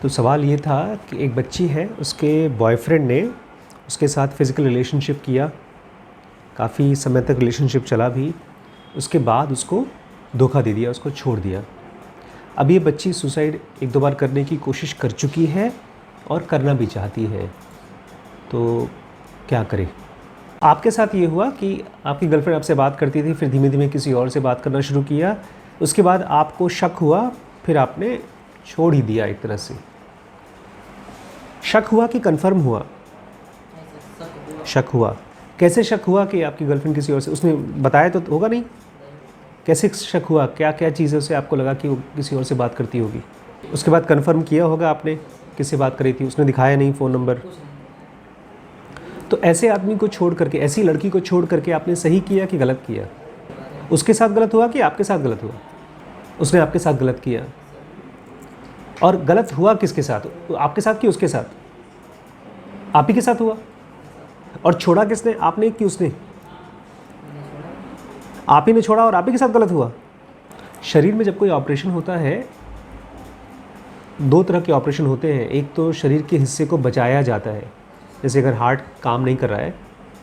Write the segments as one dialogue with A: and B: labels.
A: तो सवाल ये था कि एक बच्ची है, उसके बॉयफ्रेंड ने उसके साथ फ़िज़िकल रिलेशनशिप किया, काफ़ी समय तक रिलेशनशिप चला भी, उसके बाद उसको धोखा दे दिया, उसको छोड़ दिया। अब ये बच्ची सुसाइड एक दो बार करने की कोशिश कर चुकी है और करना भी चाहती है, तो क्या करे? आपके साथ ये हुआ कि आपकी गर्लफ्रेंड आपसे बात करती थी, फिर धीमे धीमे किसी और से बात करना शुरू किया, उसके बाद आपको शक हुआ, फिर आपने छोड़ ही दिया एक तरह से। शक हुआ कि कंफर्म हुआ? शक हुआ। कैसे शक हुआ कि आपकी गर्लफ्रेंड किसी और से, उसने बताया तो होगा नहीं? कैसे शक हुआ? क्या क्या चीज़ें से आपको लगा कि वो किसी और से बात करती होगी? उसके बाद कंफर्म किया होगा आपने किससे बात करी थी, उसने दिखाया नहीं फ़ोन नंबर। तो ऐसे आदमी को छोड़ करके, ऐसी लड़की को छोड़ करके आपने सही किया कि गलत किया? उसके साथ गलत हुआ कि आपके साथ गलत हुआ? उसने आपके साथ गलत किया। और गलत हुआ किसके साथ? तो आपके साथ कि उसके साथ? आप ही के साथ हुआ। और छोड़ा किसने, आपने कि उसने? आप ही ने छोड़ा और आप ही के साथ गलत हुआ। शरीर में जब कोई ऑपरेशन होता है, दो तरह के ऑपरेशन होते हैं। एक तो शरीर के हिस्से को बचाया जाता है, जैसे अगर हार्ट काम नहीं कर रहा है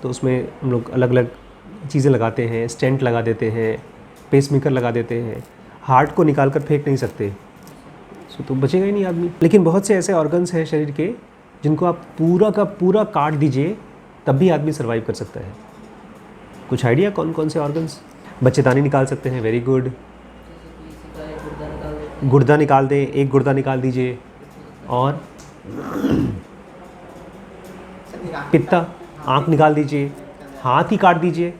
A: तो उसमें हम लोग अलग अलग चीज़ें लगाते हैं, स्टेंट लगा देते हैं, पेसमेकर लगा देते हैं। हार्ट को निकाल कर फेंक नहीं सकते, तो बचेगा ही नहीं आदमी। लेकिन बहुत से ऐसे ऑर्गन्स हैं शरीर के जिनको आप पूरा का पूरा काट दीजिए तब भी आदमी सर्वाइव कर सकता है। कुछ आइडिया कौन कौन से ऑर्गन्स? बच्चेदानी निकाल सकते हैं, वेरी गुड। गुर्दा निकाल दें, एक गुर्दा निकाल दीजिए। और पित्ता, आँख निकाल दीजिए। हाथ ही काट दीजिए,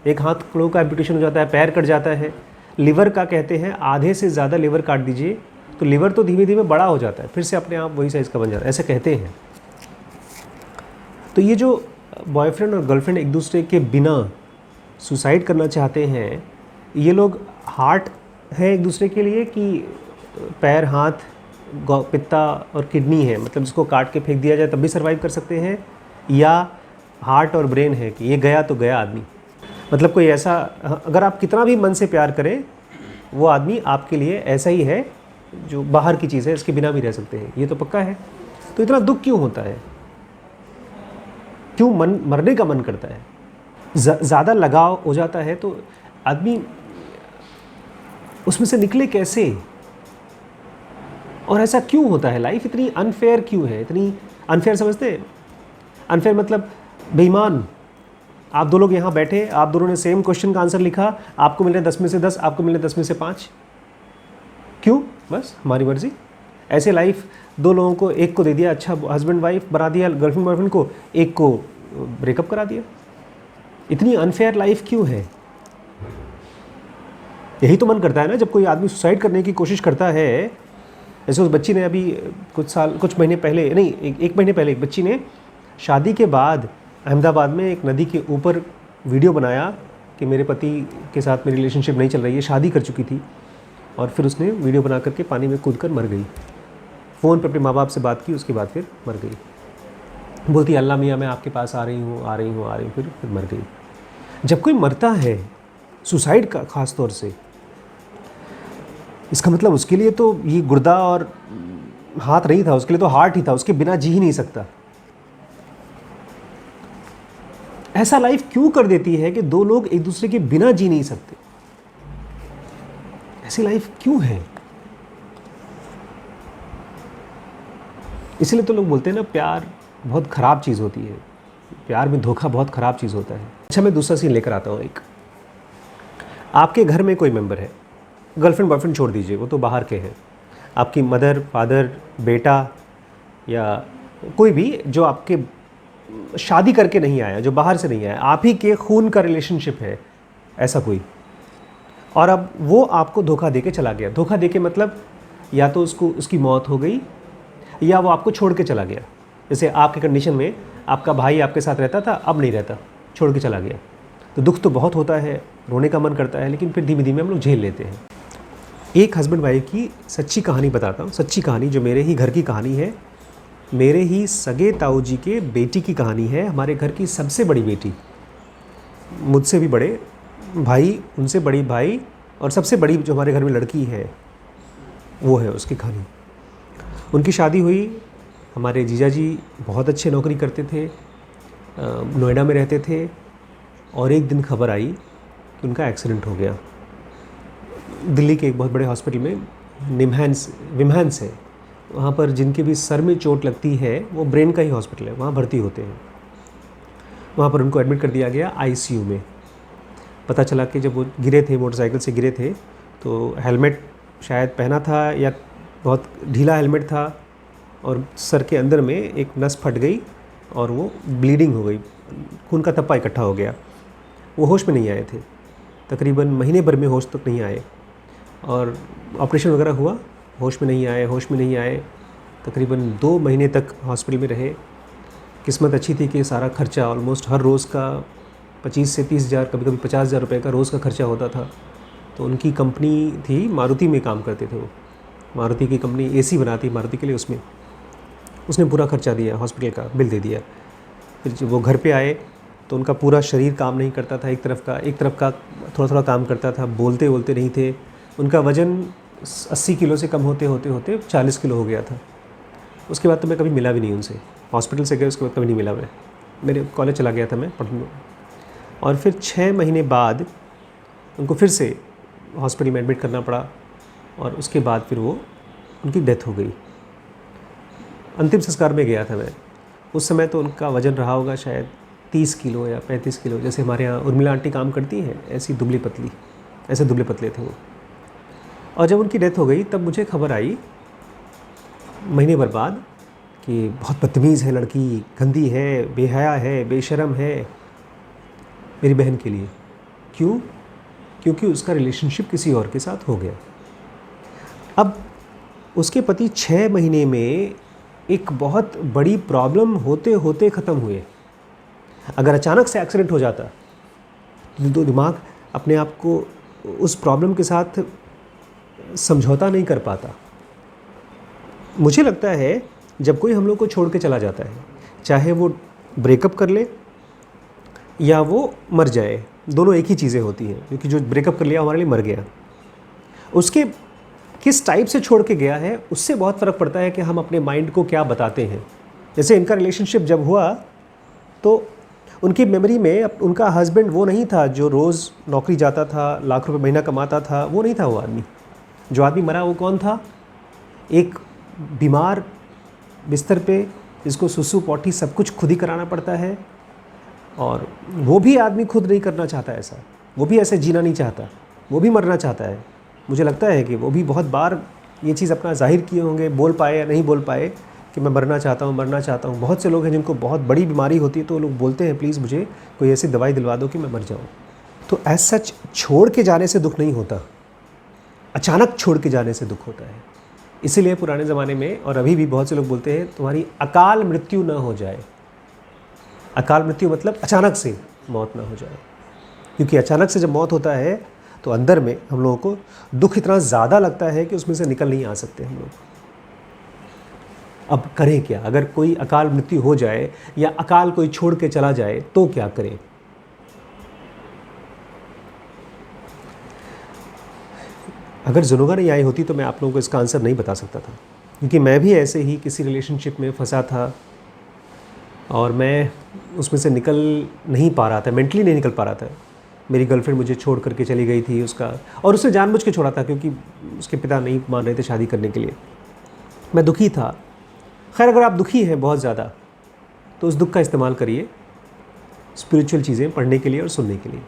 A: एक हाथ लोगों का एम्पुटेशन हो जाता है, पैर कट जाता है। लिवर का कहते हैं आधे से ज़्यादा लिवर काट दीजिए तो लिवर तो धीमे धीमे बड़ा हो जाता है, फिर से अपने आप वही साइज़ का बन जाता है, ऐसे कहते हैं। तो ये जो बॉयफ्रेंड और गर्लफ्रेंड एक दूसरे के बिना सुसाइड करना चाहते हैं, ये लोग हार्ट है एक दूसरे के लिए कि पैर, हाथ, पित्ता और किडनी है, मतलब जिसको काट के फेंक दिया जाए तब भी सर्वाइव कर सकते हैं, या हार्ट और ब्रेन है कि ये गया तो गया आदमी। मतलब कोई ऐसा, अगर आप कितना भी मन से प्यार करें, वो आदमी आपके लिए ऐसा ही है जो बाहर की चीज़ है, इसके बिना भी रह सकते हैं, ये तो पक्का है। तो इतना दुख क्यों होता है? क्यों मरने का मन करता है? ज़्यादा लगाव हो जाता है तो आदमी उसमें से निकले कैसे? और ऐसा क्यों होता है? लाइफ इतनी अनफेयर क्यों है? इतनी अनफेयर समझते हैं? अनफेयर मतलब बेईमान। आप दो लोग यहाँ बैठे, आप दोनों ने सेम क्वेश्चन का आंसर लिखा, आपको मिल रहे 10 में से 10, आपको मिल रहे 10 में से 5। क्यों? बस हमारी मर्जी। ऐसे लाइफ दो लोगों को, एक को दे दिया अच्छा हस्बैंड वाइफ बना दिया, गर्लफ्रेंड बॉयफ्रेंड को, एक को ब्रेकअप करा दिया। इतनी अनफेयर लाइफ क्यों है? यही तो मन करता है ना जब कोई आदमी सुसाइड करने की कोशिश करता है। जैसे उस बच्ची ने अभी कुछ महीने पहले, नहीं एक महीने पहले, एक बच्ची ने शादी के बाद अहमदाबाद में एक नदी के ऊपर वीडियो बनाया कि मेरे पति के साथ मेरी रिलेशनशिप नहीं चल रही है, शादी कर चुकी थी, और फिर उसने वीडियो बना करके पानी में कूद कर मर गई। फ़ोन पर अपने माँ बाप से बात की, उसके बाद फिर मर गई। बोलती अल्लाह मियाँ मैं आपके पास आ रही हूँ, फिर मर गई। जब कोई मरता है सुसाइड का ख़ास तौर से, इसका मतलब उसके लिए तो ये गुर्दा और हाथ नहीं था, उसके लिए तो हार्ट ही था, उसके बिना जी ही नहीं सकता। ऐसा लाइफ क्यों कर देती है कि दो लोग एक दूसरे के बिना जी नहीं सकते? ऐसी लाइफ क्यों है? इसलिए तो लोग बोलते हैं ना, प्यार बहुत ख़राब चीज़ होती है, प्यार में धोखा बहुत ख़राब चीज़ होता है। अच्छा, मैं दूसरा सीन लेकर आता हूँ। एक आपके घर में कोई मेंबर है, गर्लफ्रेंड बॉयफ्रेंड छोड़ दीजिए, वो तो बाहर के हैं, आपकी मदर, फादर, बेटा या कोई भी जो आपके शादी करके नहीं आया, जो बाहर से नहीं आया, आप ही के खून का रिलेशनशिप है ऐसा कोई, और अब वो आपको धोखा देके चला गया। धोखा देके मतलब या तो उसकी मौत हो गई या वो आपको छोड़ के चला गया। जैसे आपके कंडीशन में आपका भाई आपके साथ रहता था, अब नहीं रहता, छोड़ के चला गया, तो दुख तो बहुत होता है, रोने का मन करता है, लेकिन फिर धीमे धीमे हम लोग झेल लेते हैं। एक हस्बैंड वाइफ की सच्ची कहानी बताता हूँ, सच्ची कहानी जो मेरे ही घर की कहानी है, मेरे ही सगे ताऊ जी के बेटी की कहानी है। हमारे घर की सबसे बड़ी बेटी, मुझसे भी बड़े भाई, उनसे बड़ी भाई, और सबसे बड़ी जो हमारे घर में लड़की है वो है उसकी कहानी। उनकी शादी हुई, हमारे जीजा जी बहुत अच्छे नौकरी करते थे, नोएडा में रहते थे, और एक दिन खबर आई कि उनका एक्सीडेंट हो गया। दिल्ली के एक बहुत बड़े हॉस्पिटल में विम्हांस है, वहाँ पर जिनके भी सर में चोट लगती है वो ब्रेन का ही हॉस्पिटल है, वहाँ भर्ती होते हैं। वहाँ पर उनको एडमिट कर दिया गया आईसीयू में। पता चला कि जब वो गिरे थे, मोटरसाइकिल से गिरे थे, तो हेलमेट शायद पहना था या बहुत ढीला हेलमेट था, और सर के अंदर में एक नस फट गई और वो ब्लीडिंग हो गई, खून का थप्पा इकट्ठा हो गया। वो होश में नहीं आए थे, तकरीबन महीने भर में होश तक नहीं आए, और ऑपरेशन वगैरह हुआ, होश में नहीं आए, तकरीबन 2 महीने तक हॉस्पिटल में रहे। किस्मत अच्छी थी कि सारा खर्चा ऑलमोस्ट हर रोज़ का 25 से 30 हज़ार, कभी कभी 50 हज़ार रुपये का रोज़ का खर्चा होता था। तो उनकी कंपनी थी, मारुति में काम करते थे वो, मारुति की कंपनी एसी बनाती मारुति के लिए, उसमें उसने पूरा खर्चा दिया, हॉस्पिटल का बिल दे दिया। फिर जब वो घर पे आए तो उनका पूरा शरीर काम नहीं करता था, एक तरफ का थोड़ा थोड़ा काम करता था, बोलते नहीं थे। उनका वज़न 80 किलो से कम होते 40 किलो हो गया था। उसके बाद तो मैं कभी मिला भी नहीं उनसे, हॉस्पिटल से गए उसके बाद कभी नहीं मिला मैं, मेरे कॉलेज चला गया था मैं पढ़ने। और फिर 6 महीने बाद उनको फिर से हॉस्पिटल में एडमिट करना पड़ा, और उसके बाद फिर वो उनकी डेथ हो गई। अंतिम संस्कार में गया था मैं, उस समय तो उनका वज़न रहा होगा शायद 30 किलो या 35 किलो, जैसे हमारे यहाँ उर्मिला आंटी काम करती हैं ऐसे दुबले पतले थे वो। और जब उनकी डेथ हो गई तब मुझे खबर आई महीने भर बाद कि बहुत बदतमीज़ है लड़की, गंदी है, बेहया है, बेशर्म है, मेरी बहन के लिए। क्यों? क्योंकि उसका रिलेशनशिप किसी और के साथ हो गया। अब उसके पति 6 महीने में एक बहुत बड़ी प्रॉब्लम होते होते ख़त्म हुए। अगर अचानक से एक्सीडेंट हो जाता तो दिमाग अपने आप को उस प्रॉब्लम के साथ समझौता नहीं कर पाता। मुझे लगता है जब कोई हम लोग को छोड़ के चला जाता है, चाहे वो ब्रेकअप कर ले या वो मर जाए, दोनों एक ही चीज़ें होती हैं, क्योंकि जो ब्रेकअप कर लिया हमारे लिए मर गया। उसके किस टाइप से छोड़ के गया है उससे बहुत फ़र्क पड़ता है कि हम अपने माइंड को क्या बताते हैं। जैसे इनका रिलेशनशिप जब हुआ तो उनकी मेमोरी में उनका हस्बैंड वो नहीं था जो रोज़ नौकरी जाता था, लाख रुपए महीना कमाता था, वो नहीं था वो आदमी। जो आदमी मरा वो कौन था? एक बीमार बिस्तर पे जिसको सुसु पॉटी सब कुछ खुद ही कराना पड़ता है, और वो भी आदमी खुद नहीं करना चाहता ऐसा, वो भी ऐसे जीना नहीं चाहता, वो भी मरना चाहता है। मुझे लगता है कि वो भी बहुत बार ये चीज़ अपना जाहिर किए होंगे, बोल पाए या नहीं बोल पाए कि मैं मरना चाहता हूँ। बहुत से लोग हैं जिनको बहुत बड़ी बीमारी होती है तो वो लोग बोलते हैं प्लीज़ मुझे कोई ऐसी दवाई दिलवा दो कि मैं मर जाऊँ। तो एज सच छोड़ के जाने से दुख नहीं होता, अचानक छोड़ के जाने से दुख होता है। इसीलिए पुराने ज़माने में और अभी भी बहुत से लोग बोलते हैं तुम्हारी अकाल मृत्यु ना हो जाए। अकाल मृत्यु मतलब अचानक से मौत ना हो जाए, क्योंकि अचानक से जब मौत होता है तो अंदर में हम लोगों को दुख इतना ज़्यादा लगता है कि उसमें से निकल नहीं आ सकते हम लोग। अब करें क्या? अगर कोई अकाल मृत्यु हो जाए या अकाल कोई छोड़ के चला जाए तो क्या करें? अगर जुनूगा नहीं आई होती तो मैं आप लोगों को इसका आंसर नहीं बता सकता था, क्योंकि मैं भी ऐसे ही किसी रिलेशनशिप में फंसा था और मैं उसमें से निकल नहीं पा रहा था, मेंटली नहीं निकल पा रहा था। मेरी गर्लफ्रेंड मुझे छोड़ करके चली गई थी उसका, और उसने जानबूझ के छोड़ा था क्योंकि उसके पिता नहीं मान रहे थे शादी करने के लिए। मैं दुखी था। खैर, अगर आप दुखी हैं बहुत ज़्यादा तो उस दुख का इस्तेमाल करिए स्पिरिचुअल चीज़ें पढ़ने के लिए और सुनने के लिए।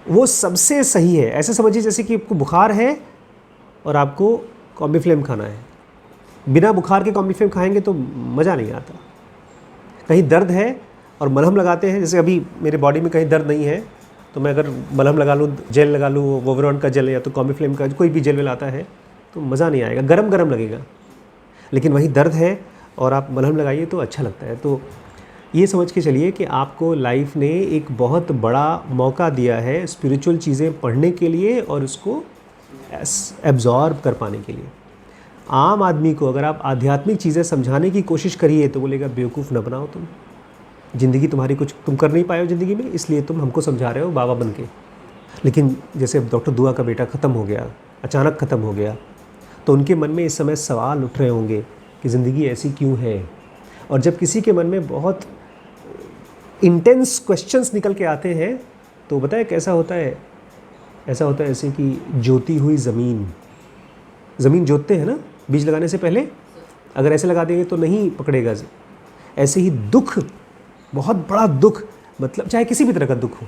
A: वो सबसे सही है। ऐसे समझिए जैसे कि आपको बुखार है और आपको कॉम्बीफ्लेम खाना है। बिना बुखार के कॉम्बीफ्लेम खाएंगे तो मज़ा नहीं आता। कहीं दर्द है और मलहम लगाते हैं, जैसे अभी मेरे बॉडी में कहीं दर्द नहीं है तो मैं अगर मलहम लगा लूँ, जेल लगा लूँ, वोवरॉन का जेल या तो कॉम्बीफ्लेम का, कोई भी जेल वेल आता है तो मज़ा नहीं आएगा, गरम गरम लगेगा। लेकिन वही दर्द है और आप मलहम लगाइए तो अच्छा लगता है। तो ये समझ के चलिए कि आपको लाइफ ने एक बहुत बड़ा मौका दिया है स्पिरिचुअल चीज़ें पढ़ने के लिए और उसको एब्जॉर्ब कर पाने के लिए। आम आदमी को अगर आप आध्यात्मिक चीज़ें समझाने की कोशिश करिए तो बोलेगा बेवकूफ़ न बनाओ, तुम ज़िंदगी तुम्हारी कुछ तुम कर नहीं पाए हो ज़िंदगी में, इसलिए तुम हमको समझा रहे हो बाबा बन के। लेकिन जैसे डॉक्टर दुआ का बेटा ख़त्म हो गया, अचानक ख़त्म हो गया, तो उनके मन में इस समय सवाल उठ रहे होंगे कि ज़िंदगी ऐसी क्यों है। और जब किसी के मन में बहुत इंटेंस क्वेश्चंस निकल के आते हैं तो बताए कैसा होता है, ऐसा होता है ऐसे कि जोती हुई ज़मीन जोतते हैं ना बीज लगाने से पहले, अगर ऐसे लगा देंगे तो नहीं पकड़ेगा। ऐसे ही दुख, बहुत बड़ा दुख, मतलब चाहे किसी भी तरह का दुख हो,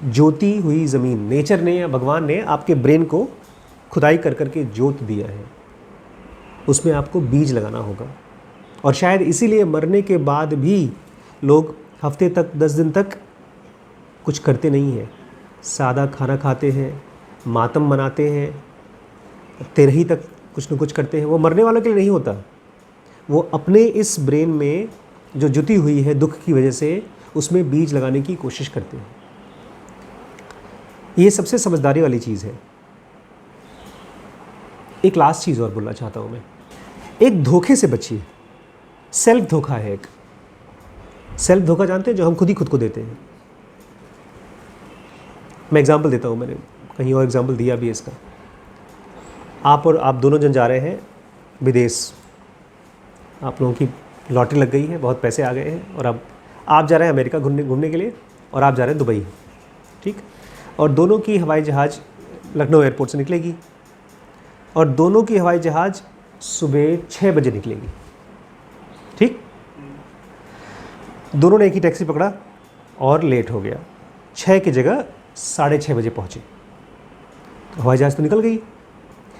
A: जोती हुई ज़मीन, नेचर ने या भगवान ने आपके ब्रेन को खुदाई कर करके जोत दिया है, उसमें आपको बीज लगाना होगा। और शायद इसीलिए मरने के बाद भी लोग हफ्ते तक 10 दिन तक कुछ करते नहीं हैं, सादा खाना खाते हैं, मातम मनाते हैं, तेरही तक कुछ न कुछ करते हैं। वो मरने वालों के लिए नहीं होता, वो अपने इस ब्रेन में जो जुटी हुई है दुख की वजह से, उसमें बीज लगाने की कोशिश करते हैं। ये सबसे समझदारी वाली चीज़ है। एक लास्ट चीज़ और बोलना चाहता हूँ मैं, एक धोखे से बचिए। सेल्फ धोखा है एक। सेल्फ धोखा जानते हैं, जो हम खुद ही खुद को देते हैं। मैं एग्जांपल देता हूँ, मैंने कहीं और एग्जांपल दिया भी है इसका। आप दोनों जन जा रहे हैं विदेश, आप लोगों की लॉटरी लग गई है, बहुत पैसे आ गए हैं, और अब आप जा रहे हैं अमेरिका घूमने के लिए, और आप जा रहे हैं दुबई, ठीक। और दोनों की हवाई जहाज़ लखनऊ एयरपोर्ट से निकलेगी, और दोनों की हवाई जहाज़ सुबह 6 बजे निकलेगी, ठीक। दोनों ने एक ही टैक्सी पकड़ा और लेट हो गया, 6 की जगह 6:30 बजे पहुँचे, तो हवाई जहाज़ तो निकल गई।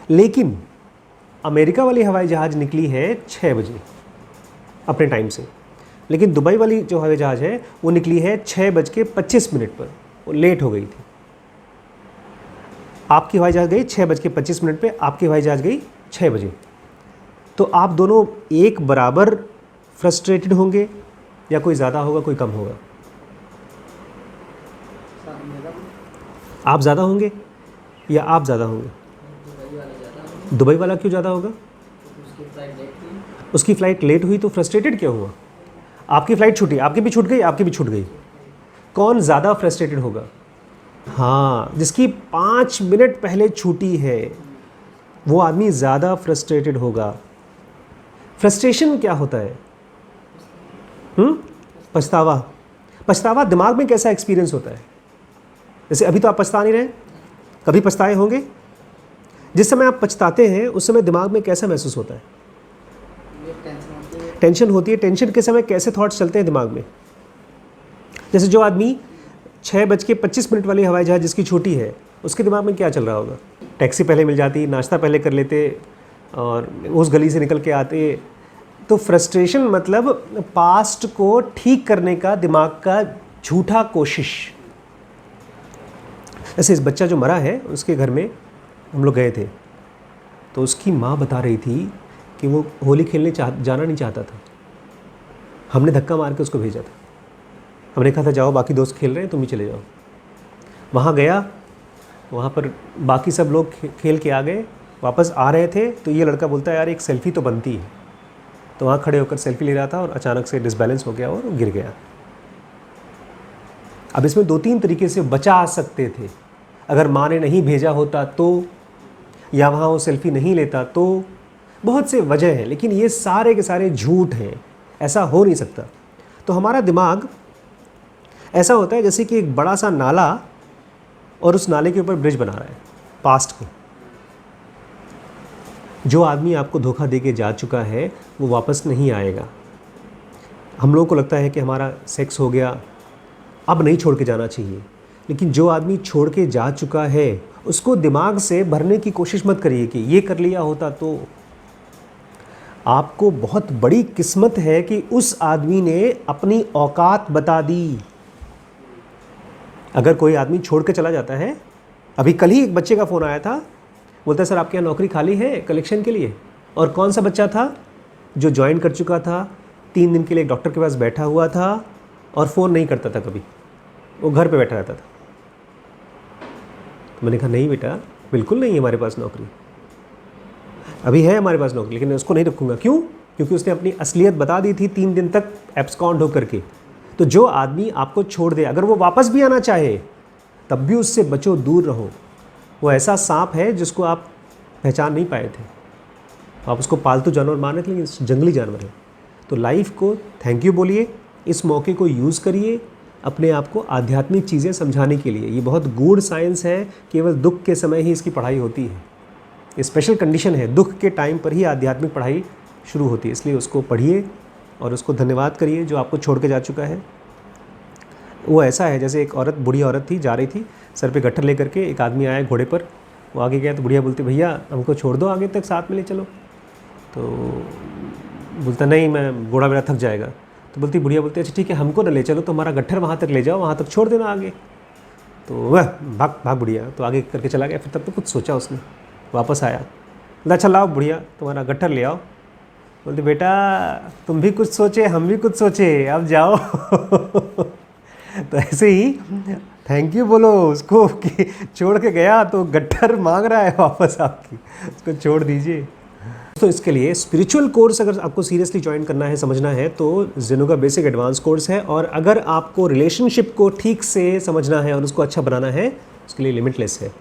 A: लेकिन अमेरिका वाली हवाई जहाज़ निकली है 6 बजे अपने टाइम से, लेकिन दुबई वाली जो हवाई जहाज़ है वो निकली है 6:25 पर, वो लेट हो गई थी। आपकी हवाई जहाज़ गई 6:25 पे, आपकी हवाई जहाज़ गई 6 बजे। तो आप दोनों एक बराबर फ्रस्ट्रेटेड होंगे, या कोई ज़्यादा होगा कोई कम होगा? आप ज़्यादा होंगे या आप ज़्यादा होंगे? दुबई वाला क्यों ज़्यादा होगा? उसकी फ़्लाइट लेट हुई तो फ्रस्ट्रेटेड क्यों हुआ? आपकी फ़्लाइट छूटी, आपकी भी छूट गई, आपकी भी छूट गई, कौन ज़्यादा फ्रस्ट्रेटेड होगा? हाँ, जिसकी 5 मिनट पहले छूटी है वो आदमी ज़्यादा फ्रस्ट्रेटेड होगा। फ्रस्ट्रेशन क्या होता है? पछतावा दिमाग में कैसा एक्सपीरियंस होता है? जैसे अभी तो आप पछता नहीं रहे, कभी पछताए होंगे। जिस समय आप पछताते हैं उस समय दिमाग में कैसा महसूस होता है? टेंशन होती है। टेंशन के समय कैसे थॉट्स चलते हैं दिमाग में? जैसे जो आदमी 6:25 वाली हवाई जहाज़ जिसकी छूटी है, उसके दिमाग में क्या चल रहा होगा? टैक्सी पहले मिल जाती, नाश्ता पहले कर लेते, और उस गली से निकल के आते। तो फ्रस्ट्रेशन मतलब पास्ट को ठीक करने का दिमाग का झूठा कोशिश। ऐसे इस बच्चा जो मरा है, उसके घर में हम लोग गए थे, तो उसकी माँ बता रही थी कि वो होली खेलने जाना नहीं चाहता था। हमने धक्का मार के उसको भेजा था। हमने कहा था जाओ, बाकी दोस्त खेल रहे हैं, तुम भी चले जाओ। वहाँ गया, वहाँ पर बाकी सब लोग खेल के आ गए, वापस आ रहे थे तो ये लड़का बोलता है यार एक सेल्फ़ी तो बनती है। तो वहाँ खड़े होकर सेल्फ़ी ले रहा था और अचानक से डिसबैलेंस हो गया और गिर गया। अब इसमें 2-3 तरीके से बचा सकते थे। अगर माँ ने नहीं भेजा होता तो, या वहाँ वो सेल्फ़ी नहीं लेता तो, बहुत से वजह हैं, लेकिन ये सारे के सारे झूठ हैं, ऐसा हो नहीं सकता। तो हमारा दिमाग ऐसा होता है जैसे कि एक बड़ा सा नाला, और उस नाले के ऊपर ब्रिज बना रहा है पास्ट को। जो आदमी आपको धोखा दे के जा चुका है वो वापस नहीं आएगा। हम लोगों को लगता है कि हमारा सेक्स हो गया, अब नहीं छोड़ के जाना चाहिए, लेकिन जो आदमी छोड़ के जा चुका है उसको दिमाग से भरने की कोशिश मत करिए कि ये कर लिया होता तो। आपको बहुत बड़ी किस्मत है कि उस आदमी ने अपनी औकात बता दी। अगर कोई आदमी छोड़ के चला जाता है, अभी कल ही एक बच्चे का फ़ोन आया था, बोलता है सर आपके यहाँ नौकरी खाली है कलेक्शन के लिए। और कौन सा बच्चा था? जो ज्वाइन कर चुका था, 3 दिन के लिए एक डॉक्टर के पास बैठा हुआ था और फ़ोन नहीं करता था कभी, वो घर पे बैठा रहता था। तो मैंने कहा नहीं बेटा, बिल्कुल नहीं है हमारे पास नौकरी। अभी है हमारे पास नौकरी, लेकिन मैं उसको नहीं रखूँगा। क्यों? क्योंकि उसने अपनी असलियत बता दी थी 3 दिन तक एब्सकॉन्ड होकर के। तो जो आदमी आपको छोड़ दे, अगर वो वापस भी आना चाहे तब भी उससे बचो, दूर रहो। वो ऐसा सांप है जिसको आप पहचान नहीं पाए थे। आप उसको पालतू जानवर मान रहे थे लेकिन जंगली जानवर है। तो लाइफ को थैंक यू बोलिए, इस मौके को यूज़ करिए अपने आप को आध्यात्मिक चीज़ें समझाने के लिए। ये बहुत गूढ़ साइंस है, केवल दुख के समय ही इसकी पढ़ाई होती है। ये स्पेशल कंडीशन है, दुख के टाइम पर ही आध्यात्मिक पढ़ाई शुरू होती है। इसलिए उसको पढ़िए और उसको धन्यवाद करिए जो आपको छोड़ के जा चुका है। वो ऐसा है जैसे एक औरत, बूढ़ी औरत थी, जा रही थी सर पे गट्ठर लेकर के, एक आदमी आया घोड़े पर, वो आगे गया तो बुढ़िया बोलती भैया हमको छोड़ दो आगे तक, साथ में ले चलो। तो बोलता नहीं, मैं घोड़ा मेरा थक जाएगा। तो बोलती बुढ़िया बोलती अच्छा ठीक है हमको ना ले चलो, तो हमारा गट्ठर वहाँ तक ले जाओ, वहाँ तक छोड़ देना आगे। तो वह भाग भाग बुढ़िया, तो आगे करके चला गया। फिर तब तो कुछ सोचा उसने, वापस आया, बोला अच्छा लाओ बुढ़िया तुम्हारा गट्ठर ले आओ। बोलते बेटा तुम भी कुछ सोचे हम भी कुछ सोचे, अब जाओ। तो ऐसे ही थैंक यू बोलो उसको कि छोड़ के गया तो गट्ठर मांग रहा है वापस आपकी, उसको छोड़ दीजिए। तो इसके लिए स्पिरिचुअल कोर्स अगर आपको सीरियसली ज्वाइन करना है, समझना है, तो जेनुका बेसिक एडवांस कोर्स है। और अगर आपको रिलेशनशिप को ठीक से समझना है और उसको अच्छा बनाना है, उसके लिए लिमिटलेस है,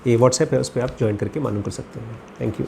A: ये व्हाट्सएप है, उस पर आप ज्वाइन करके मालूम कर सकते हैं। Thank you.